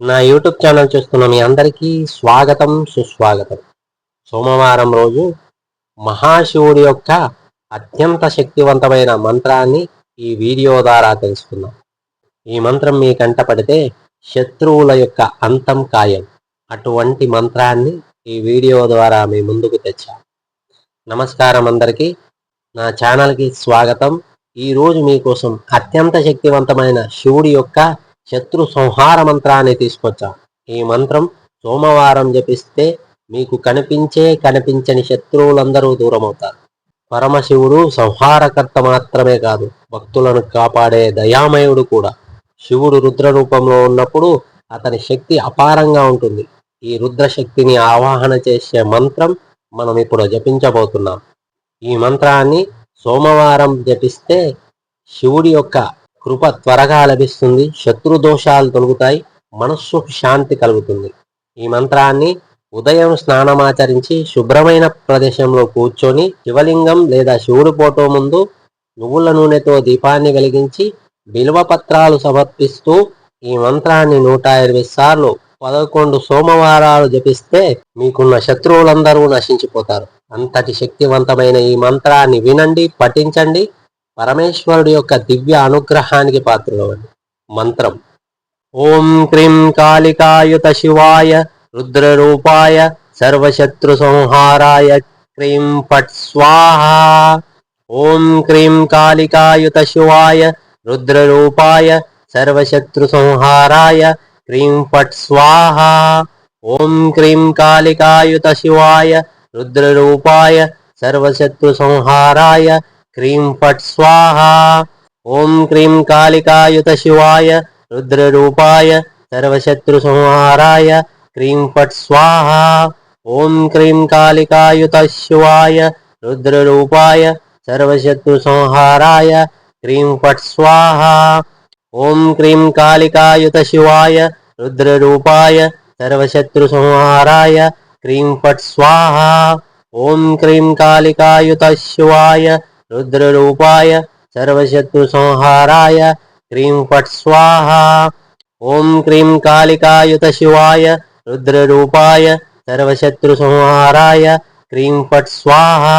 నా YouTube channel చూస్తున్న మీ అందరికీ స్వాగతం, సుస్వాగతం. సోమవారం రోజు మహాశివుడి యొక్క అత్యంత శక్తివంతమైన మంత్రాన్ని ఈ వీడియో ద్వారా తెలుసుకుందాం. ఈ మంత్రం మీ కంట పడితే శత్రువుల యొక్క అంతం ఖాయం. అటువంటి మంత్రాన్ని ఈ వీడియో ద్వారా మీ ముందుకు తెచ్చా. నమస్కారం అందరికీ, నా ఛానల్కి స్వాగతం. ఈరోజు మీకోసం అత్యంత శక్తివంతమైన శివుడి యొక్క శత్రు సంహార మంత్రాన్ని తీసుకొచ్చా. ఈ మంత్రం సోమవారం జపిస్తే మీకు కనిపించని శత్రువులందరూ దూరమవుతారు. పరమశివుడు సంహారకర్త మాత్రమే కాదు, భక్తులను కాపాడే దయామయుడు కూడా. శివుడు రుద్ర రూపంలో ఉన్నప్పుడు అతని శక్తి అపారంగా ఉంటుంది. ఈ రుద్రశక్తిని ఆవాహన చేసే మంత్రం మనం ఇప్పుడు జపించబోతున్నాం. ఈ మంత్రాన్ని సోమవారం జపిస్తే శివుడి యొక్క కృప త్వరగా లభిస్తుంది, శత్రు దోషాలు తొలగుతాయి, మనస్సుకు శాంతి కలుగుతుంది. ఈ మంత్రాన్ని ఉదయం స్నానమాచరించి శుభ్రమైన ప్రదేశంలో కూర్చొని శివలింగం లేదా శివుడి ఫోటో ముందు నువ్వుల నూనెతో దీపాన్ని వెలిగించి బిల్వపత్రాలు సమర్పిస్తూ ఈ మంత్రాన్ని 120 సార్లు 11 సోమవారాలు జపిస్తే మీకున్న శత్రువులందరూ నశించిపోతారు. అంతటి శక్తివంతమైన ఈ మంత్రాన్ని వినండి, పఠించండి. పరమేశ్వరుడి యొక్క దివ్య అనుగ్రహానికి పాత్రులవండి. మంత్రం: ఓం క్రీం కాళికాయుత శివాయ రుద్రరూపాయ సర్వశత్రు సంహారాయ క్రీం ఫట్ స్వాహా. ఓం క్రీం కాళికాయుత శివాయ రుద్రరూపాయ సర్వశత్రు సంహారాయ క్రీం ఫట్ స్వాహా. ఓం క్రీం కాళికాయుత శివాయ రుద్రరూపాయ సర్వశత్రు సంహారాయ క్రీం ఫట్ స్వాహా. ఓం క్రీం కాళికాయుత శివాయ రుద్రరూపాయ సర్వశత్రు సంహారాయ క్రీం ఫట్ స్వాహా. ఓం క్రీం కాళికాయుత శివాయ రుద్రరూపాయ సర్వశత్రు సంహారాయ క్రీం ఫట్ స్వాహా. ఓం క్రీం కాళికాయుత శివాయ రుద్రరూపాయ సర్వశత్రు సంహారాయ క్రీం ఫట్ స్వాహా. ఓం క్రీం కాళికాయుత శివాయ రుద్రరూపాయ సర్వశత్రు సంహారాయ క్రీం ఫట్ స్వాహా. ఓం క్రీం కాళికాయుత శివాయ రుద్రరూపాయ సర్వశత్రు సంహారాయ క్రీం ఫట్ స్వాహా.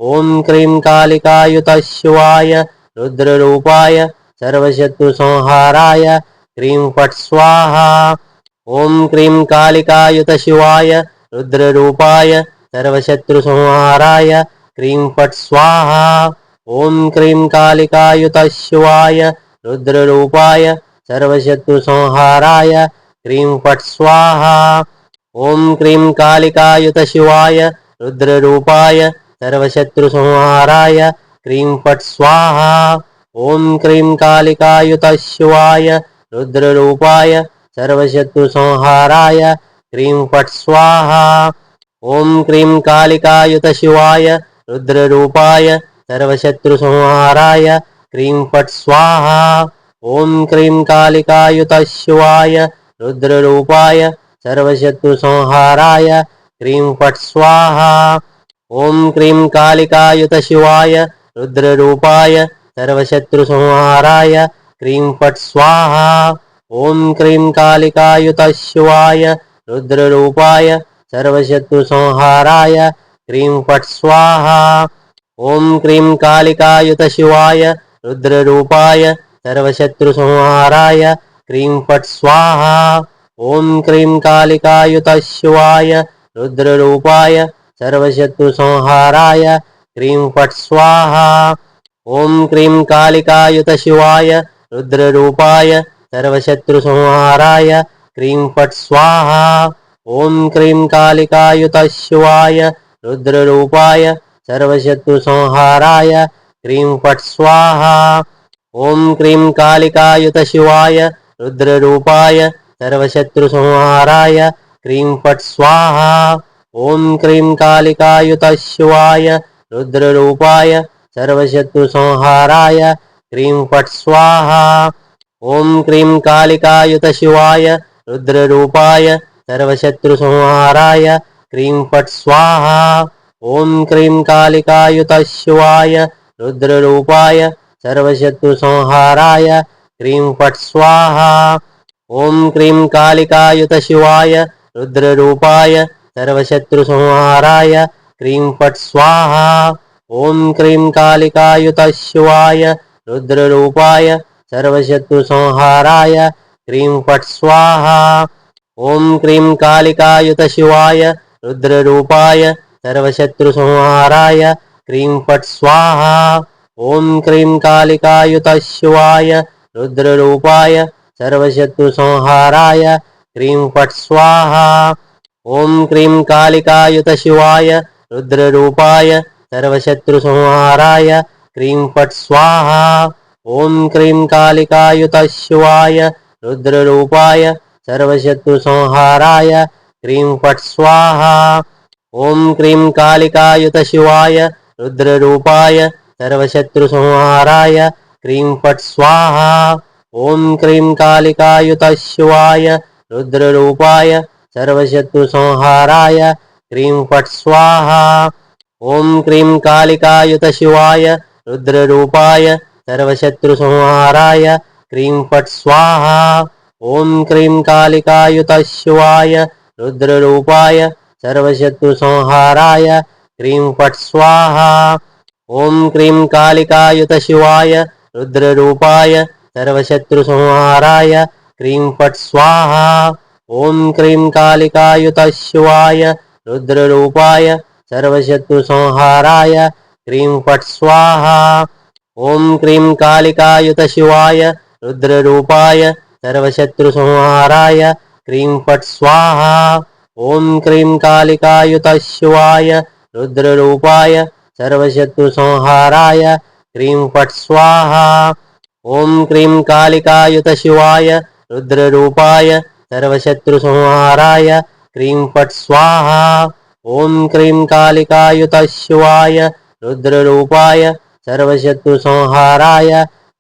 ఓం క్రీం కాళికాయుత శివాయ రుద్రరూపాయ సర్వశత్రు సంహారాయ క్రీం ఫట్ స్వాహా. ఓం క్రీం కాళికాయుత శివాయ రుద్రరూపాయ సర్వశత్రు సంహారాయ క్రీం ఫట్ స్వాహా. ఓం క్రీం కాళికాయుత శివాయ రుద్రరూపాయ సర్వశత్రు సంహారాయ క్రీం ఫట్ స్వాహా. ఓం క్రీం కాళికాయుత శివాయ రుద్రరూపాయ సర్వశత్రు సంహారాయ క్రీం ఫట్ స్వాహా. ఓం క్రీం కాళికాయుత శివాయ రుద్రరూపాయ సర్వశత్రు సంహారాయ క్రీం ఫట్ స్వాహా. ఓం క్రీం కాళికాయుత శివాయ రుద్రరూపాయ సర్వశత్రు సంహారాయ క్రీం ఫట్ స్వాహా. ఓం క్రీం కాళికాయుత శివాయ రుద్రరూపాయ సర్వశత్రు సంహారాయ క్రీం ఫట్ స్వాహా. ఓం క్రీం కాళికాయుత శివాయ రుద్రరూపాయ సర్వశత్రు సంహారాయ క్రీం ఫట్ స్వాహా. ఓం క్రీం కాళికాయుత శివాయ రుద్రరూపాయ సర్వశత్రు సంహారాయ క్రీం ఫట్ స్వాహా. ఓం క్రీం కాళికాయుత శివాయ రుద్రరూపాయ సర్వశత్రు సంహారాయ క్రీం ఫట్ స్వాహా. ఓం క్రీం కాళికాయుత శివాయ రుద్రరూపాయ సర్వశత్రు సంహారాయ క్రీం ఫట్ స్వాహా. ఓం క్రీం కాళికాయుత శివాయ రుద్రరూపాయ సర్వశత్రు సంహారాయ క్రీం ఫట్ స్వాహా. ఓం క్రీం కాళికాయుత శివాయ రుద్రరూపాయ సర్వశత్రు సంహారాయ క్రీం ఫట్ స్వాహా. ఓం క్రీం కాళికాయుత శివాయ రుద్రరూపాయ సర్వశత్రు సంహారాయ క్రీం ఫట్ స్వాహా. ఓం క్రీం కాళికాయుత శివాయ రుద్రరూపాయ సర్వశత్రు సంహారాయ క్రీం ఫట్ స్వాహా. ఓం క్రీం కాళికాయుత శివాయ రుద్రరూపాయ సర్వశత్రు సంహారాయ క్రీం ఫట్ స్వాహా. ఓం క్రీం కాళికాయుత శివాయ రుద్రరూపాయ సర్వశత్రు సంహారాయ క్రీం ఫట్ స్వాహా. ఓం క్రీం కాళికాయుత శివాయ రుద్రరూపాయ సర్వశత్రుసంహారాయ క్రీం ఫట్ స్వాహా. ఓం క్రీం కాళికాయుత శివాయ రుద్రరూపాయ సర్వశత్రుసంహారాయ క్రీం ఫట్ స్వాహా. ఓం క్రీం కాళికాయుత శివాయ రుద్రరూపాయ సర్వశత్రుసంహారాయ క్రీం ఫట్ స్వాహా. ఓం క్రీం కాళికాయుత శివాయ రుద్రరూపాయ సర్వశత్రుసంహారాయ క్రీం ఫట్ స్వాహా. ఓం క్రీం కాళికాయుత శివాయ రుద్రరూపాయ సర్వశత్రుసంహారాయ క్రీం ఫట్ స్వాహా. ఓం క్రీం కాళికాయుత శివాయ రుద్రరూపాయ సర్వశత్రుసంహారాయ క్రీం ఫట్ స్వాహా. ఓం క్రీం కాళికాయుత శివాయ రుద్రరూపాయ సర్వశత్రుసంహారాయ క్రీం ఫట్ స్వాహా. ఓం క్రీం కాళికాయుత శివాయ రుద్రరూపాయ సర్వశత్రుసంహారాయ క్రీం ఫట్ స్వాహా. ఓం క్రీం కాళికాయుత శివాయ రుద్రరూపాయ సర్వశత్రుసంహారాయ క్రీం ఫట్ స్వాహా. ఓం క్రీం కాళికాయుత శివాయ రుద్రరూపాయ సర్వశత్రుసంహారాయ క్రీం ఫట్ స్వాహా. ఓం క్రీం కాళికాయుత శివాయ రుద్రరూపాయ సర్వశత్రుసంహారాయ క్రీం ఫట్ స్వాహా. ఓం క్రీం కాళికాయుత శివాయ రుద్రరూపాయ సర్వశత్రుసంహారాయ క్రీం ఫట్ స్వాహా. ఓం క్రీం కాళికాయుత శివాయ రుద్రరూపాయ సర్వశత్రుసంహారాయ క్రీం ఫట్ స్వాహా. ఓం క్రీం కాళికాయుత శివాయ రుద్రరూపాయ సర్వశత్రుసంహారాయ క్రీం ఫట్ స్వాహా. ఓం క్రీం కాళికాయుత శివాయ రుద్రరూపాయ సర్వశత్రుసంహారాయ క్రీం ఫట్ స్వాహా. ఓం క్రీం కాళికాయుత శివాయ రుద్రరూపాయ సర్వశత్రుసంహారాయ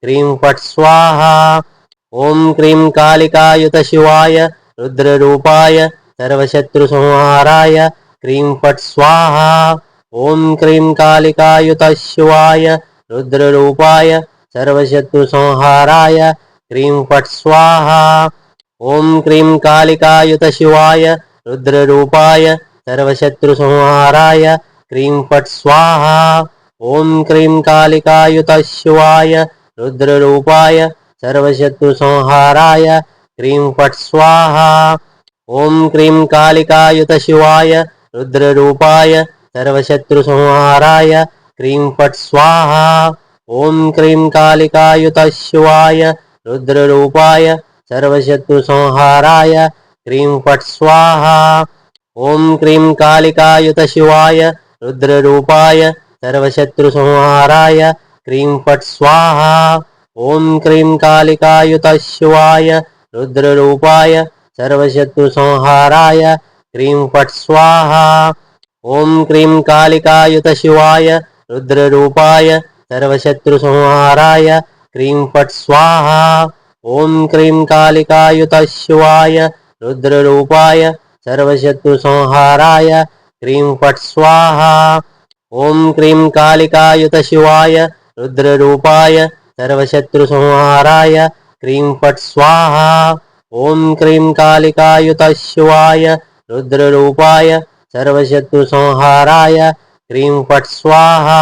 క్రీం ఫట్ స్వాహా. ఓం క్రీం కాళికాయుత శివాయ రుద్రరూపాయ సర్వశత్రుసంహారాయ క్రీం ఫట్ స్వాహా. ఓం క్రీం కాళికాయుత శివాయ రుద్రరూపాయ సర్వశత్రుసంహారాయ క్రీం ఫట్ స్వాహా. ఓం క్రీం కాళికాయుత శివాయ రుద్రరూపాయ సర్వశత్రుసంహారాయ క్రీం ఫట్ స్వాహా. ఓం క్రీం కాళికాయుత శివాయ రుద్రరూపాయ సర్వశత్రుసంహారాయ క్రీం ఫట్ స్వాహా. ఓం క్రీం కాళికాయుత శివాయ రుద్రరూపాయ సర్వశత్రుసంహారాయ క్రీం ఫట్ స్వాహా. ఓం క్రీం కాళికాయుత శివాయ రుద్రరూపాయ సర్వశత్రుసంహారాయ క్రీం ఫట్ స్వాహా. ఓం క్రీం కాళికాయుత శివాయ రుద్రరూపాయ సర్వశత్రుసంహారాయ క్రీం ఫట్ స్వాహా. ఓం క్రీం కాళికాయుత శివాయ రుద్రరూపాయ సర్వశత్రుసంహారాయ క్రీం ఫట్ స్వాహా. ఓం క్రీం కాళికాయుత శివాయ రుద్రరూపాయ సర్వశత్రుసంహారాయ క్రీం ఫట్ స్వాహా. ఓం క్రీం కాళికాయుత శివాయ రుద్రరూపాయ సర్వశత్రుసంహారాయ క్రీం ఫట్ స్వాహా. ఓం క్రీం కాళికాయుత శివాయ రుద్రరూపాయ సర్వశత్రుసంహారాయ క్రీం ఫట్ స్వాహా. ఓం క్రీం కాళికాయుత శివాయ రుద్రరూపాయ సర్వశత్రుసంహారాయ క్రీం ఫట్ స్వాహా.